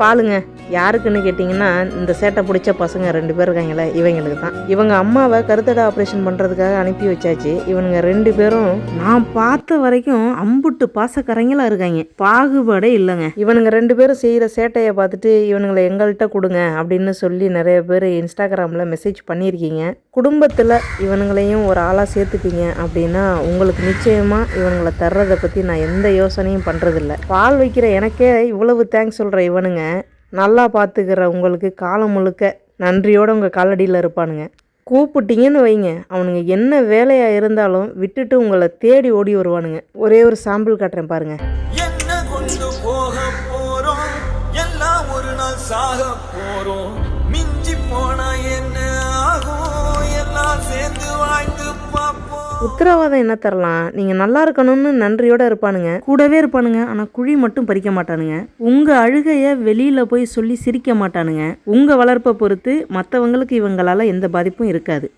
பாலுங்க. யாருக்குன்னு கேட்டிங்கன்னா, இந்த சேட்டை பிடிச்ச பசங்க 2 பேர் இருக்காங்களே, இவங்களுக்கு தான். இவங்க அம்மாவை கருத்தடை ஆப்ரேஷன் பண்ணுறதுக்காக அனுப்பி வச்சாச்சு. இவனுங்க 2 பேரும் நான் பார்த்த வரைக்கும் அம்புட்டு பாசக்கரைங்களாக இருக்காங்க. பாகுபாடே இல்லைங்க. இவனுங்க 2 பேரும் செய்கிற சேட்டையை பார்த்துட்டு இவனுங்களை எங்கள்கிட்ட கொடுங்க அப்படின்னு சொல்லி நிறைய பேர் இன்ஸ்டாகிராமில் மெசேஜ் பண்ணியிருக்கீங்க. குடும்பத்தில் இவனுங்களையும் ஒரு ஆளாக சேர்த்துப்பீங்க அப்படின்னா உங்களுக்கு நிச்சயமாக இவனுங்களை தர்றதை பற்றி நான் எந்த யோசனையும் பண்ணுறதில்ல. பால் வைக்கிற எனக்கே இவ்வளவு தேங்க்ஸ் சொல்கிற இவனுங்க நல்லா பார்த்துக்கிற உங்களுக்கு காலம் முழுக்க நன்றியோடு உங்கள் காலடியில் இருப்பானுங்க. கூப்பிட்டீங்கன்னு வைங்க, அவனுங்க என்ன வேலையாக இருந்தாலும் விட்டுட்டு உங்களை தேடி ஓடி வருவானுங்க. ஒரே ஒரு சாம்பிள் காட்டுறேன் பாருங்கள். என்ன கொண்டு போக போறோம், எல்லாம் ஒரு நாள் சாக போறோம், மிஞ்சி போனா என்ன ஆகும், எல்லாம் சேர்ந்து வாழ்ந்து பார்ப்போம். உத்தரவாதம் என்ன தரலாம்? நீங்கள் நல்லா இருக்கணும்னு நன்றியோடு இருப்பானுங்க, கூடவே இருப்பானுங்க. ஆனால் குழி மட்டும் பறிக்க மாட்டானுங்க. உங்கள் அழுகையை வெளியில் போய் சொல்லி சிரிக்க மாட்டானுங்க. உங்கள் வளர்ப்பை பொறுத்து மற்றவங்களுக்கு இவங்களால் எந்த பாதிப்பும் இருக்காது.